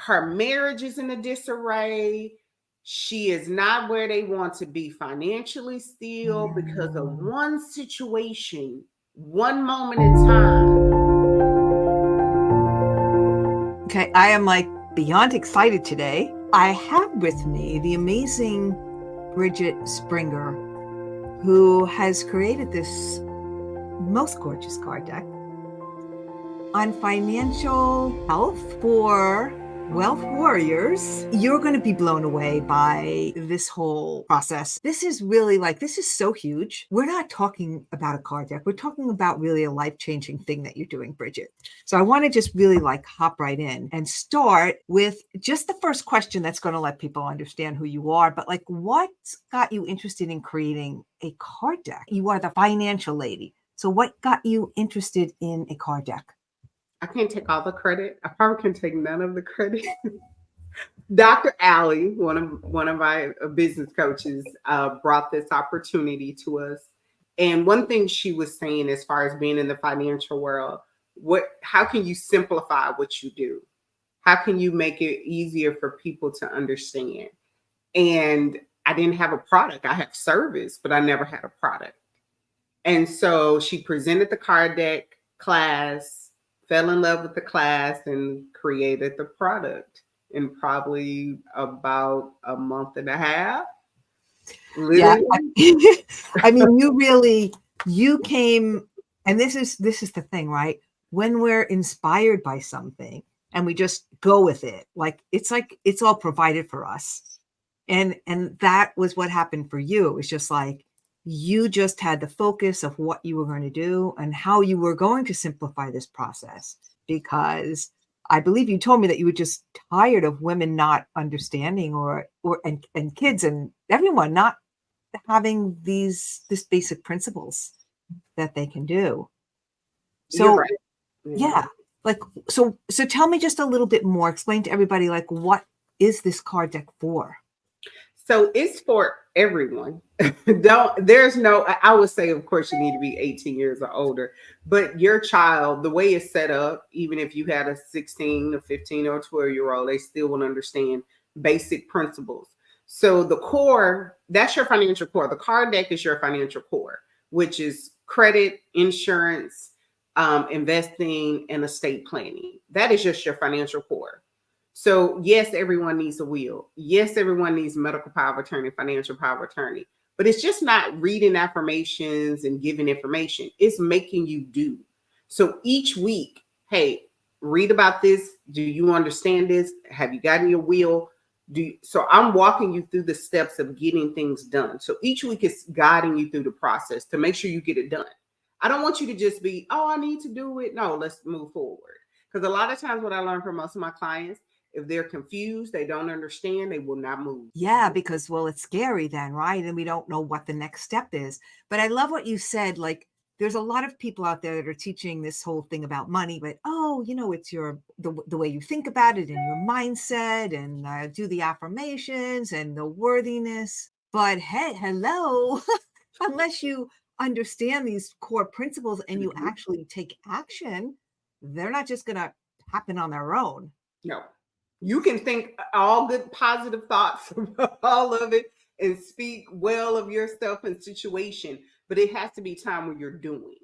her marriage is in a disarray. She is not where they want to be financially still because of one situation, one moment in time. Okay, I am like beyond excited today. I have with me the amazing Bridgett Springer, who has created this most gorgeous card deck on financial health for wealth warriors. You're going to be blown away by this whole process. This is really this is so huge. We're not talking about a card deck. We're talking about really a life-changing thing that you're doing, Bridgett. So I want to just really hop right in and start with just the first question that's going to let people understand who you are. But what's got you interested in creating a card deck? You are the financial lady. So what got you interested in a card deck? I can't take all the credit. I probably can take none of the credit. Dr. Allie, one of my business coaches, brought this opportunity to us. And one thing she was saying, as far as being in the financial world, how can you simplify what you do? How can you make it easier for people to understand? And I didn't have a product. I have service, but I never had a product. And so she presented the card deck class, fell in love with the class, and created the product in probably about a month and a half. Literally. Yeah. I mean, you came, and this is the thing, right? When we're inspired by something and we just go with it, it's all provided for us. And that was what happened for you. It was just you just had the focus of what you were going to do and how you were going to simplify this process, because I believe you told me that you were just tired of women not understanding and kids and everyone not having these basic principles that they can do. So you're right. Yeah. So tell me just a little bit more. Explain to everybody what is this card deck for? So it's for everyone. I would say, of course, you need to be 18 years or older, but your child, the way it's set up, even if you had a 16, a 15 or 12-year-old, they still will understand basic principles. So the core, that's your financial core. The card deck is your financial core, which is credit, insurance, investing, and estate planning. That is just your financial core. So yes, everyone needs a will. Yes, everyone needs medical power of attorney, financial power of attorney. But it's just not reading affirmations and giving information. It's making you do. So each week, hey, read about this. Do you understand this? Have you gotten your will? So I'm walking you through the steps of getting things done. So each week is guiding you through the process to make sure you get it done. I don't want you to just be, oh, I need to do it. No, let's move forward. Because a lot of times what I learn from most of my clients, if they're confused, they don't understand, they will not move. Yeah, because, it's scary then, right? And we don't know what the next step is. But I love what you said. There's a lot of people out there that are teaching this whole thing about money, but, it's the way you think about it and your mindset and do the affirmations and the worthiness. But hey, hello, unless you understand these core principles and you actually take action, they're not just going to happen on their own. No. You can think all good positive thoughts about all of it and speak well of yourself and situation, but it has to be time when you're doing.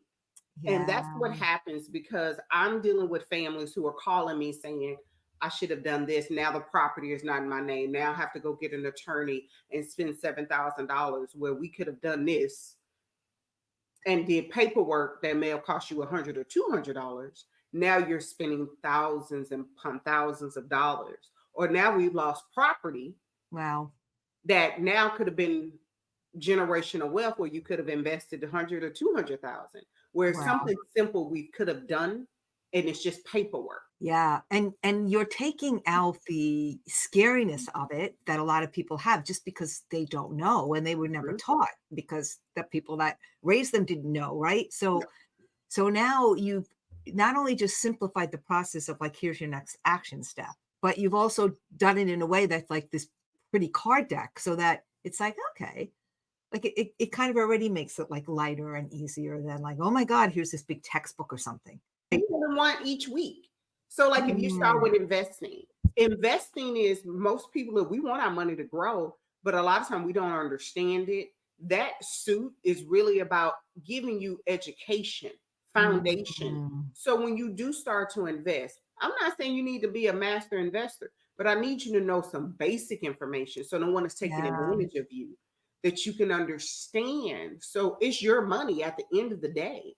Yeah. And that's what happens, because I'm dealing with families who are calling me saying, I should have done this. Now the property is not in my name. Now I have to go get an attorney and spend $7,000 where we could have done this and did paperwork that may have cost you $100 or $200. Now you're spending thousands and thousands of dollars. Or now we've lost property. Wow. That now could have been generational wealth where you could have invested 100 or 200,000. Where something simple we could have done, and it's just paperwork. Yeah. And you're taking out the scariness of it that a lot of people have just because they don't know and they were never taught, because the people that raised them didn't know, right? So now you've not only just simplified the process of here's your next action step, but you've also done it in a way that's this pretty card deck, so that it's okay, it kind of already makes it lighter and easier than oh my God, here's this big textbook or something. You want each week. So if you start with investing, investing is, most people, we want our money to grow, but a lot of time we don't understand it. That suit is really about giving you education, foundation. Mm, So when you do start to invest, I'm not saying you need to be a master investor, but I need you to know some basic information so no one is taking yeah, advantage of you, that you can understand. So it's your money at the end of the day.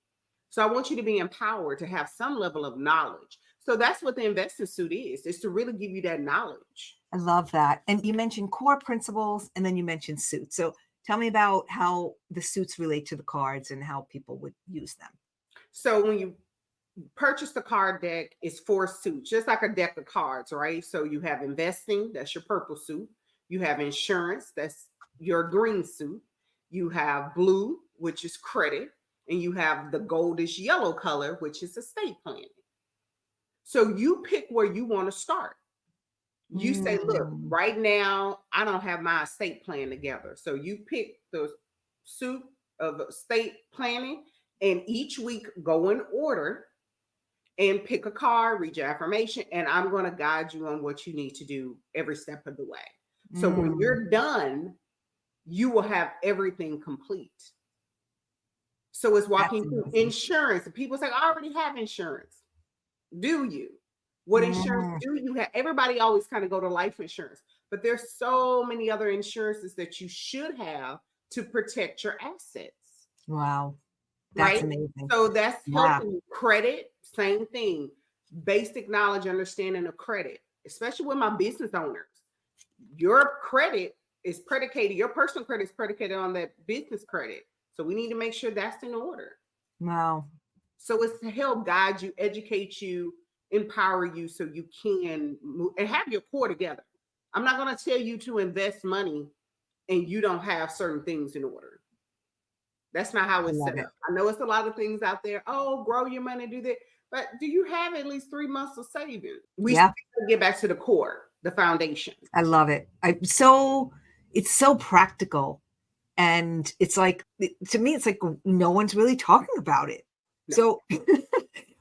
So I want you to be empowered to have some level of knowledge. So that's what the investing suit is to really give you that knowledge. I love that. And you mentioned core principles and then you mentioned suits. So tell me about how the suits relate to the cards and how people would use them. So when you purchase the card deck, it's four suits, just like a deck of cards, right? So you have investing, that's your purple suit. You have insurance, that's your green suit. You have blue, which is credit. And you have the goldish yellow color, which is estate planning. So you pick where you want to start. You say, look, Mm, right now, I don't have my estate plan together. So you pick the suit of estate planning, and each week go in order and pick a card, read your affirmation, and I'm going to guide you on what you need to do every step of the way. So when mm, you're done, you will have everything complete. So it's that's walking through amazing. insurance. And people say, I already have insurance. Do you? What insurance Mm, do you have? Everybody always kind of go to life insurance, but there's so many other insurances that you should have to protect your assets, wow. That's right? amazing. So that's Yeah. helping you. Credit, same thing. Basic knowledge, understanding of credit, especially with my business owners. Your credit is predicated, your personal credit is predicated on that business credit. So we need to make sure that's in order. Wow. So it's to help guide you, educate you, empower you so you can move and have your core together. I'm not going to tell you to invest money and you don't have certain things in order. That's not how I it's love set it. up. I know it's a lot of things out there. Oh, grow your money, do that. But do you have at least 3 months of savings? We still Yeah. get back to the core, the foundation. I love it. It's so practical. And it's like, to me, it's like no one's really talking about it. No. So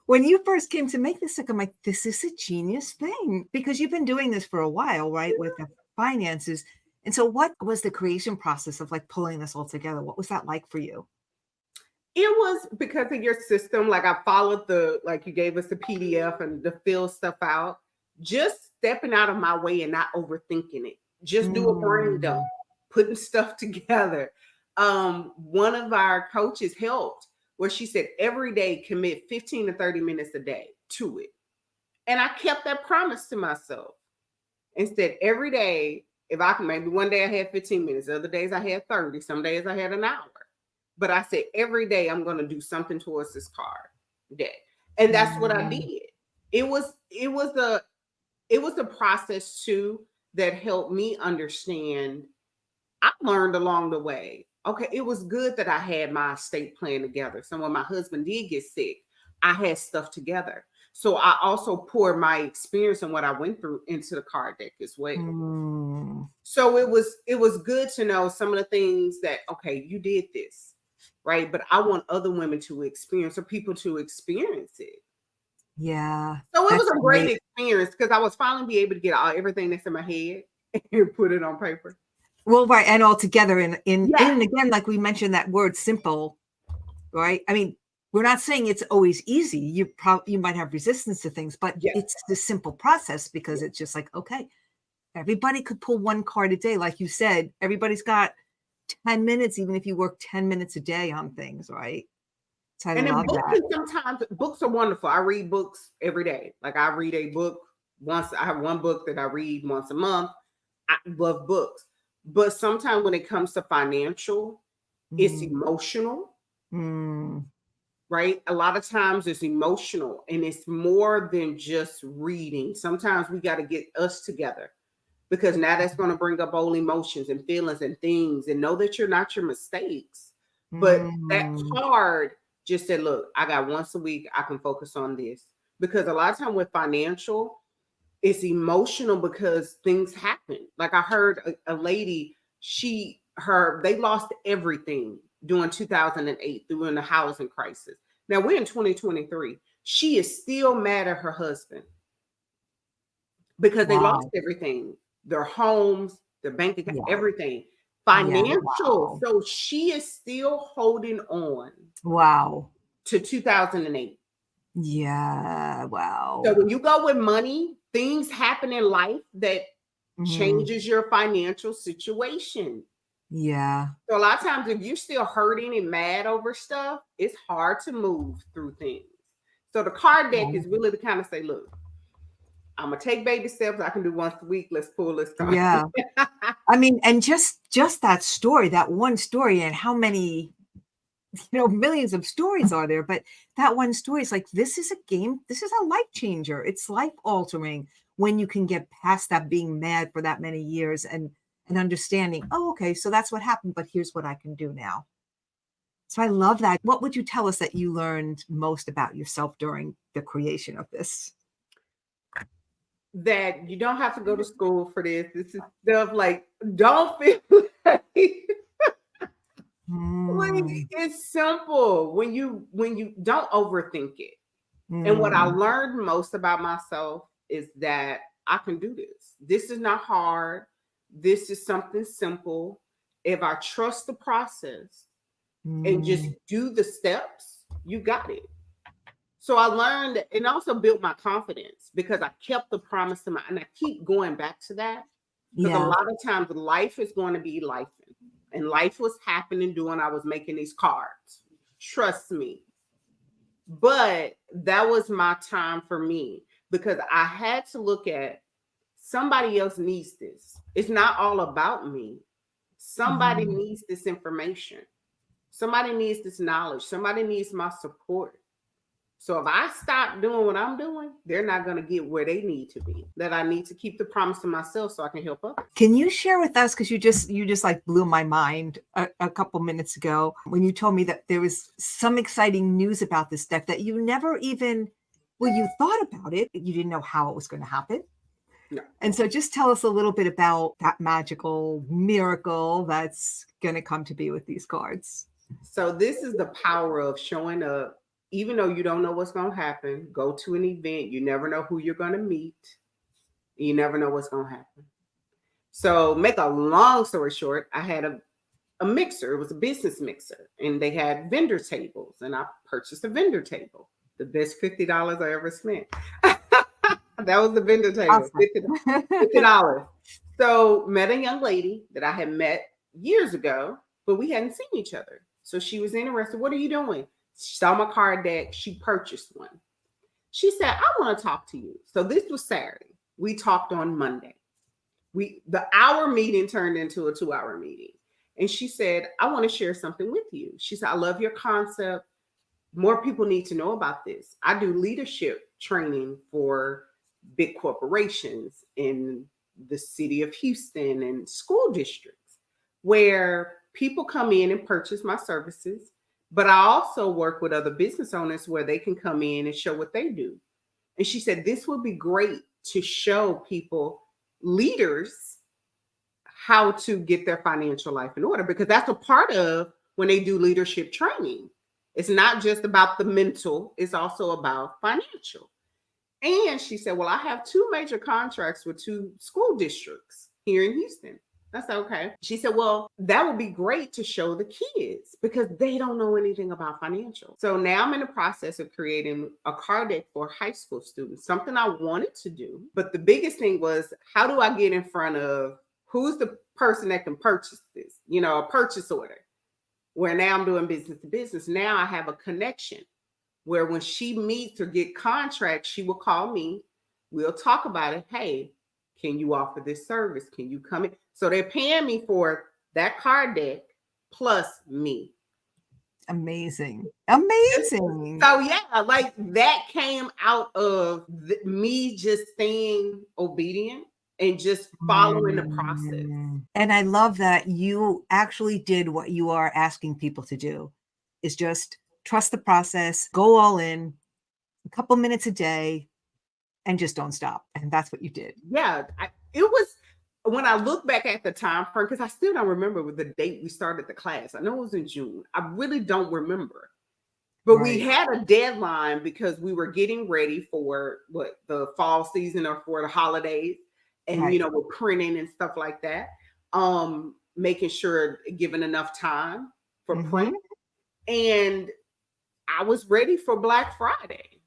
when you first came to make this, like, I'm like, this is a genius thing because you've been doing this for a while, right? With the finances. And so what was the creation process of like pulling this all together? What was that like for you? It was because of your system. Like I followed like you gave us the PDF and to fill stuff out. Just stepping out of my way and not overthinking it. Just do a brain dump, Mm, putting stuff together. One of our coaches helped where she said every day commit 15 to 30 minutes a day to it. And I kept that promise to myself. Instead, every day, if I can, maybe one day I had 15 minutes, other days I had 30, some days I had an hour. But I said, every day I'm going to do something towards this card day. And that's what I mm, did. It was a process too that helped me understand. I learned along the way. Okay, it was good that I had my estate plan together. So when my husband did get sick, I had stuff together. So I also poured my experience and what I went through into the card deck as well. mm. So it was good to know some of the things that, okay, you did this, right? But I want other women to experience or people to experience it. Yeah, So it was that's a great great. experience because I was finally be able to get everything that's in my head and put it on paper. Well, right, and all together in Yes, again, like we mentioned that word simple, right? I mean, we're not saying it's always easy. You might have resistance to things, but yes, it's the simple process because yes. it's just like, okay, everybody could pull one card a day. Like you said, everybody's got 10 minutes, even if you work 10 minutes a day on things, right? So I And then love books, that. and sometimes books are wonderful. I read books every day. Like I read a book once. I have one book that I read once a month. I love books. But sometimes when it comes to financial, it's Mm, emotional, mm, right? A lot of times it's emotional and it's more than just reading. Sometimes we got to get us together because now that's going to bring up old emotions and feelings and things and know that you're not your mistakes. But that mm. card just said, look, I got once a week, I can focus on this. Because a lot of time with financial, it's emotional because things happen. Like I heard a lady, they lost everything during 2008 during the housing crisis. Now we're in 2023. She is still mad at her husband. because they lost Wow. everything, their homes, their bank account, Yeah. everything. Yeah. Financial. Wow. So she is still holding on Wow. to 2008. Yeah. So Wow. when you go with money, things happen in life that Mhm. changes your financial situation. Yeah. So a lot of times, if you're still hurting and mad over stuff, it's hard to move through things. So the card deck Wow. is really to kind of say, look, I'm gonna take baby steps. I can do once a week. Let's pull this card. Yeah. I mean, and just that story, that one story, and how many, millions of stories are there, but that one story is like, this is a game, this is a life changer. It's life altering when you can get past that being mad for that many years and understanding, oh, okay, so that's what happened, but here's what I can do now. So I love that. What would you tell us that you learned most about yourself during the creation of this? That you don't have to go to school for this. This is stuff like don't feel like, like Mm, it's simple when you don't overthink it. And what I mm, learned most about myself is that I can do this. This is not hard. This is something simple. If I trust the process and just mm. do the steps, you got it. So I learned and also built my confidence because I kept the promise to my, and I keep going back to that because a Yeah. lot of times life is going to be life, and life was happening doing I was making these cards. Trust me. But that was my time for me because I had to look at somebody else needs this. It's not all about me. Somebody Mhm. needs this information. Somebody needs this knowledge. Somebody needs my support. So if I stop doing what I'm doing, they're not going to get where they need to be. That I need to keep the promise to myself so I can help others. Can you share with us, because you just like blew my mind a couple minutes ago when you told me that there was some exciting news about this deck that you never even, well, you thought about it, but you didn't know how it was going to happen. No. And so just tell us a little bit about that magical miracle that's going to come to be with these cards. So this is the power of showing up, even though you don't know what's going to happen. Go to an event. You never know who you're going to meet. You never know what's going to happen. So make a long story short, I had a mixer. It was a business mixer, and they had vendor tables, and I purchased a vendor table. The best $50 I ever spent. That was the vendor table, Awesome. $50. So met a young lady that I had met years ago, but we hadn't seen each other. So she was interested. What are you doing? She saw my card deck. She purchased one. She said, I want to talk to you. So this was Saturday. We talked on Monday. The hour meeting turned into a 2 hour meeting. And she said, I want to share something with you. She said, I love your concept. More people need to know about this. I do leadership training for big corporations in the city of Houston and school districts where people come in and purchase my services. But I also work with other business owners where they can come in and show what they do. And she said, this would be great to show people, leaders, how to get their financial life in order because that's a part of when they do leadership training. It's not just about the mental, it's also about financial. And she said, well, I have two major contracts with two school districts here in Houston. I said, okay. She said, well, that would be great to show the kids because they don't know anything about financial. So now I'm in the process of creating a card deck for high school students, something I wanted to do. But the biggest thing was, how do I get in front of who's the person that can purchase this? A purchase order. Where now I'm doing business to business. Now I have a connection where when she meets or get contracts, she will call me. We'll talk about it. Hey, can you offer this service? Can you come in? So they're paying me for that card deck plus me. Amazing. Amazing. So yeah, like that came out of me just staying obedient and just following the process. And I love that you actually did what you are asking people to do, is just trust the process, go all in, a couple minutes a day, and just don't stop. And that's what you did. Yeah, it was when I look back at the time frame because I still don't remember the date we started the class. I know it was in June. I really don't remember. But we Right. had a deadline because we were getting ready for what the fall season or for the holidays. And Right. we're printing and stuff like that. Making sure giving enough time for Mm-hmm. print. And I was ready for Black Friday.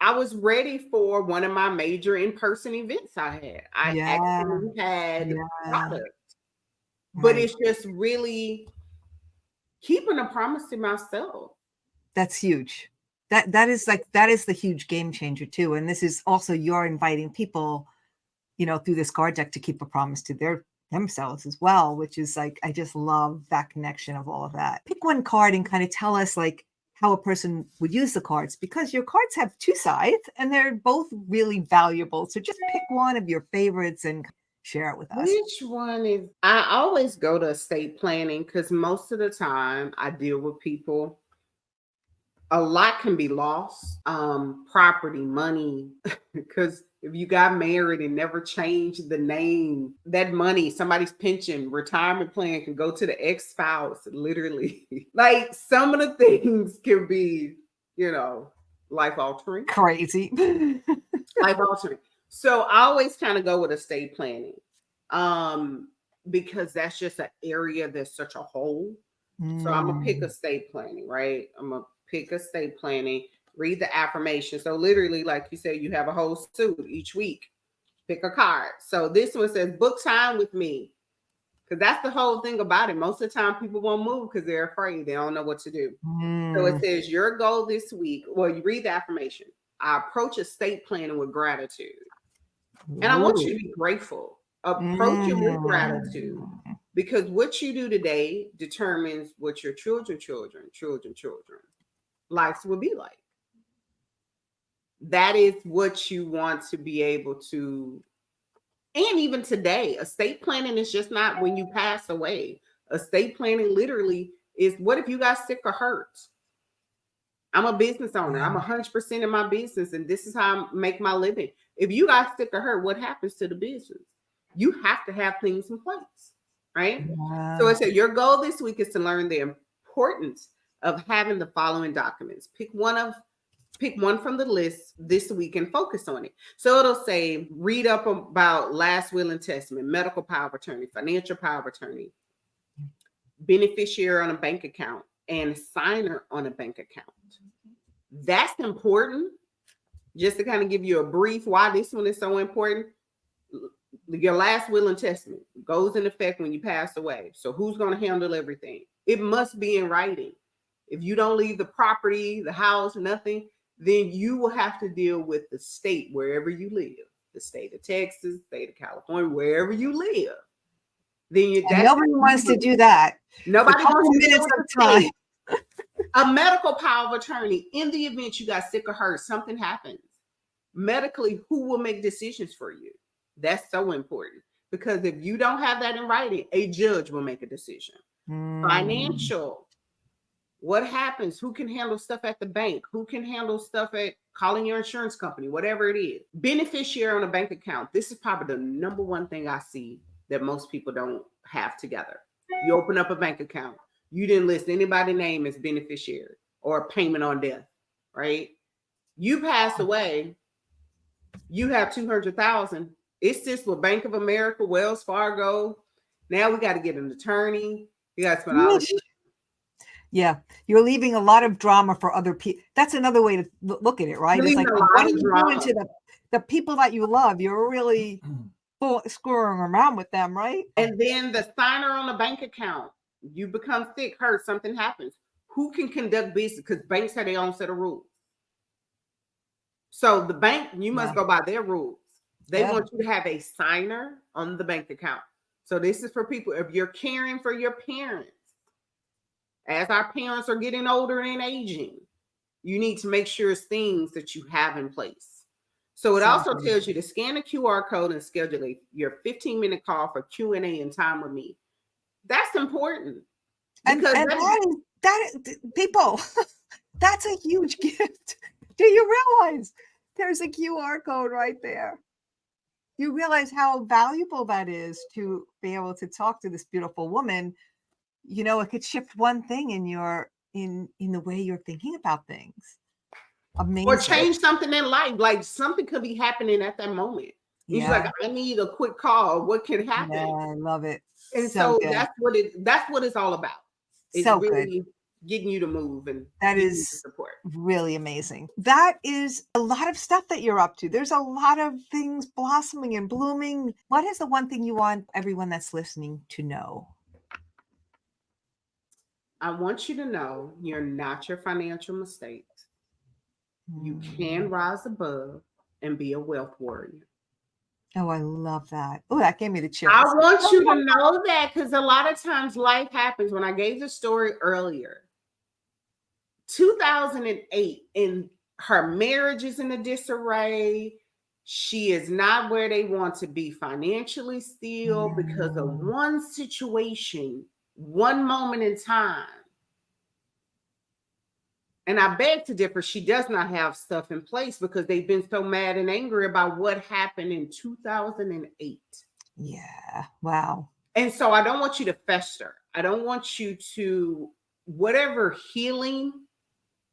I was ready for one of my major in-person events I had. I Yeah. actually had Yeah. product. But Right. it's just really keeping a promise to myself. That's huge. That is the huge game changer too. And this is also you're inviting people, through this card deck to keep a promise to themselves as well, which is like I just love that connection of all of that. Pick one card and kind of tell us like how a person would use the cards because your cards have two sides and they're both really valuable. So just pick one of your favorites and share it with us. Which one is I always go to estate planning because most of the time I deal with people. A lot can be lost. Property, money, because if you got married and never changed the name, that money, somebody's pension, retirement plan can go to the ex-spouse, literally. Like some of the things can be, you know, life altering. Crazy. Life altering. So I always kind of go with estate planning. Um, because that's just an area that's such a hole. So I'm gonna pick Mm. estate planning, right? I'm gonna pick estate planning, read the affirmation. So literally, like you said, you have a whole suit each week. Pick a card. So this one says book time with me. Because that's the whole thing about it. Most of the time people won't move because they're afraid. They don't know what to do. So it Mm. says your goal this week. Well, you read the affirmation. I approach estate planning with gratitude. And I want you Ooh. to be grateful. Approach it with gratitude. Mm. Because what you do today determines what your children lives will be like. That is what you want to be able to, and even today, estate planning is just not when you pass away. Estate planning literally is what if you got sick or hurt? I'm a business owner. I'm Yeah. 100% in my business, and this is how I make my living. If you got sick or hurt, what happens to the business? You have to have things in place, right? So I Yeah. said your goal this week is to learn the importance of having the following documents. Pick one from the list this week and focus on it. So it'll say read up about last will and testament, medical power of attorney, financial power of attorney, beneficiary on a bank account, and signer on a bank account. That's important. Just to kind of give you a brief why this one is so important. Your last will and testament goes in effect when you pass away. So who's going to handle everything? It must be in writing. If you don't leave the property, the house, nothing, then you will have to deal with the state wherever you live, the state of Texas, state of California, wherever you live. And That's nobody wants to do that for a nobody couple wants to deal minutes with at the a time. state. A medical power of attorney in the event you got sick or hurt, something happens medically, who will make decisions for you? That's so important because if you don't have that in writing, a judge will make a decision. Mm. Financial, what happens? Who can handle stuff at the bank? Who can handle stuff at calling your insurance company? Whatever it is. Beneficiary on a bank account. This is probably the number one thing I see that most people don't have together. You open up a bank account. You didn't list anybody's name as beneficiary or payment on death, right? You pass away, you have 200,000. It's just with Bank of America, Wells Fargo. Now we got to get an attorney. You got to spend all of Yeesh. this. Yeah, you're leaving a lot of drama for other people. That's another way to look at it, right? You're It's leaving like, a what lot are of you doing drama. to the people that you love? You're really screwing around with them, right? And then the signer on the bank account, you become sick, hurt, something happens. Who can conduct business? Because banks have their own set of rules. So the bank, you must Yeah. go by their rules. They Yeah. want you to have a signer on the bank account. So this is for people, if you're caring for your parents, as our parents are getting older and aging, you need to make sure it's things that you have in place. So it So also good. tells you to scan the QR code and schedule your 15-minute call for Q&A and time with me. That's important And because people, that's a huge gift. Do you realize there's a QR code right there? You realize how valuable that is to be able to talk to this beautiful woman. It could shift one thing in your in the way you're thinking about things. Or Amazing. change something in life. Like something could be happening at that moment. And she's like, Yeah. I need a quick call. What can Yeah, happen? I love it. And So so good. that's what it's all about. It's So good. really getting you to move and That giving you the is support. really amazing. That is a lot of stuff that you're up to. There's a lot of things blossoming and blooming. What is the one thing you want everyone that's listening to know? I want you to know you're not your financial mistakes. You can rise above and be a wealth warrior. Oh, I love that. Oh, that gave me the I chills. want you to know that because a lot of times life happens. When I gave the story earlier, 2008, and her marriage is in a disarray. She is not where they want to be financially still because of one situation, one moment in time. And I beg to differ, she does not have stuff in place because they've been so mad and angry about what happened in 2008. Yeah. Wow. And so I don't want you to fester. I don't want you to, whatever healing,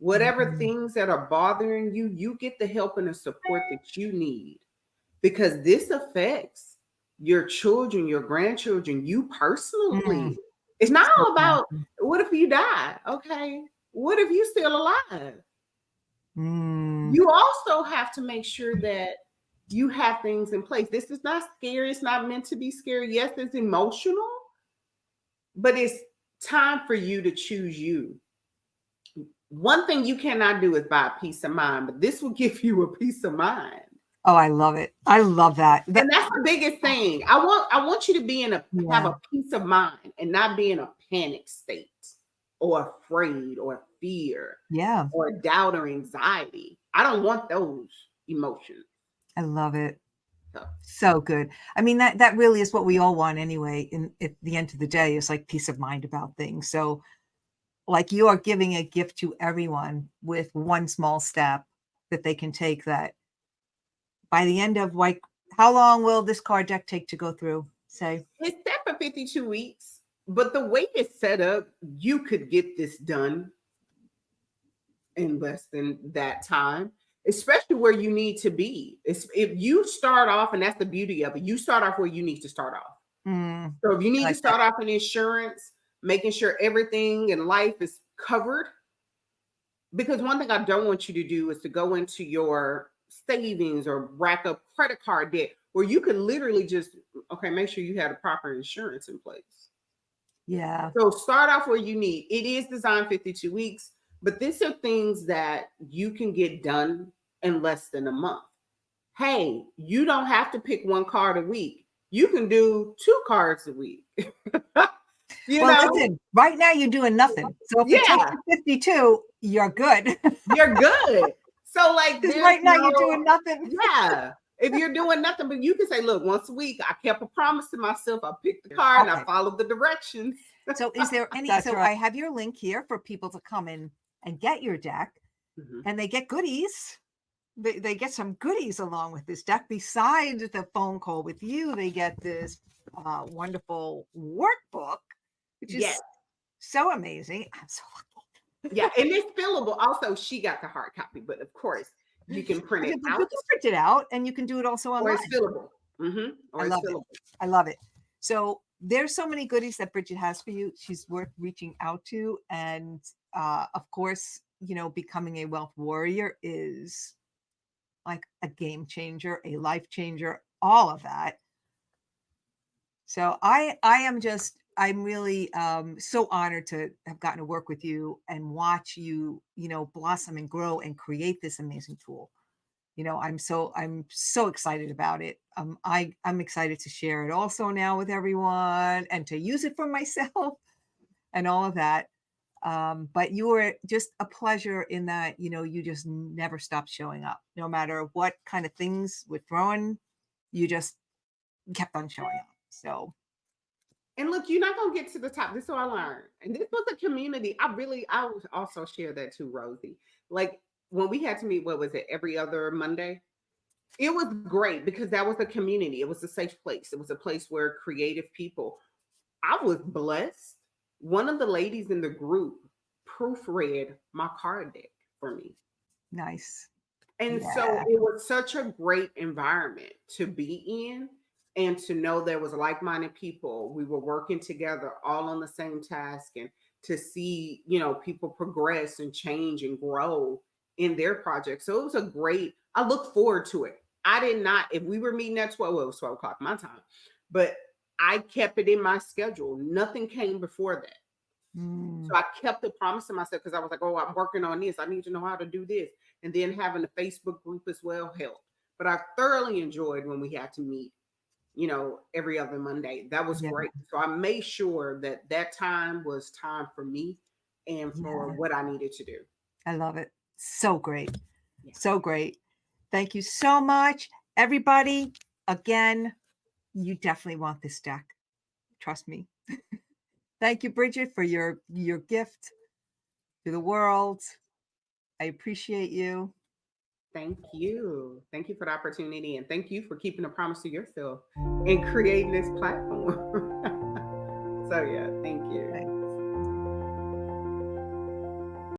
whatever things that are bothering you, you get the help and the support that you need because this affects your children, your grandchildren, you personally. It's not all about what if you die? Okay. What if you still alive? You also have to make sure that you have things in place. This is not scary. It's not meant to be scary. Yes, it's emotional, but it's time for you to choose you. One thing you cannot do is buy a peace of mind, but this will give you a peace of mind. Oh, I love it. I love that. And that's the biggest thing. I want you to be in have a peace of mind and not be in a panic state or afraid or fear or doubt or anxiety. I don't want those emotions. I love it. So good. I mean, that really is what we all want anyway. At the end of the day, is like peace of mind about things. So like you are giving a gift to everyone with one small step that they can take that by the end of like, how long will this card deck take to go through? Say it's set for 52 weeks, but the way it's set up, you could get this done in less than that time, especially where you need to be. If you start off, and that's the beauty of it, you start off where you need to start off. So if you need to start off in insurance, making sure everything in life is covered. Because one thing I don't want you to do is to go into your savings or rack up credit card debt where you can literally just, okay, make sure you have the proper insurance in place. Yeah. So start off where you need. It is designed 52 weeks, but these are things that you can get done in less than a month. Hey, you don't have to pick one card a week. You can do 2 cards a week. Listen, right now you're doing nothing. So if it takes you 52, you're good. You're good. So like right now you're doing nothing. Yeah. If you're doing nothing, but you can say, look, once a week, I kept a promise to myself. I picked the card and I followed the directions. So is there any, I have your link here for people to come in and get your deck and they get goodies. They get some goodies along with this deck. Besides the phone call with you, they get this wonderful workbook, which is so amazing. I'm so lucky. Yeah, and it's fillable. Also, she got the hard copy, but of course, you can print it out. You can print it out, and you can do it also online. Or it's fillable. Or it's fillable. I love it. So there's so many goodies that Bridgett has for you. She's worth reaching out to, and of course, you know, becoming a wealth warrior is like a game changer, a life changer, all of that. So I'm really so honored to have gotten to work with you and watch you, you know, blossom and grow and create this amazing tool. You know, I'm so excited about it. I'm excited to share it also now with everyone and to use it for myself and all of that. But you were just a pleasure in that, you know, you just never stopped showing up. No matter what kind of things were thrown, you just kept on showing up. So, and look, you're not gonna get to the top. This is what I learned, and this was a community. I would also share that too, Rosie. Like when we had to meet, what was it, every other Monday? It was great because that was a community. It was a safe place. It was a place where creative people. I was blessed. One of the ladies in the group proofread my card deck for me. Nice. And so Yeah. it was such a great environment to be in, and to know there was like-minded people. We were working together all on the same task, and to see, people progress and change and grow in their project. So it was a great, I look forward to it. I did not, if we were meeting at 12, well, it was 12 o'clock my time, but I kept it in my schedule. Nothing came before that. So Mm, I kept the promise to myself, because I was like, oh, I'm working on this. I need to know how to do this. And then having a Facebook group as well helped. But I thoroughly enjoyed when we had to meet, every other Monday. That was yeah. great. So I made sure that that time was time for me and for Yeah. what I needed to do. I love it. So great. Yeah. So great. Thank you so much. Everybody, again, you definitely want this deck. Trust me. Thank you, Bridgett, for your gift to the world. I appreciate you. Thank you. Thank you for the opportunity. And thank you for keeping a promise to yourself and creating this platform. So, yeah, thank you.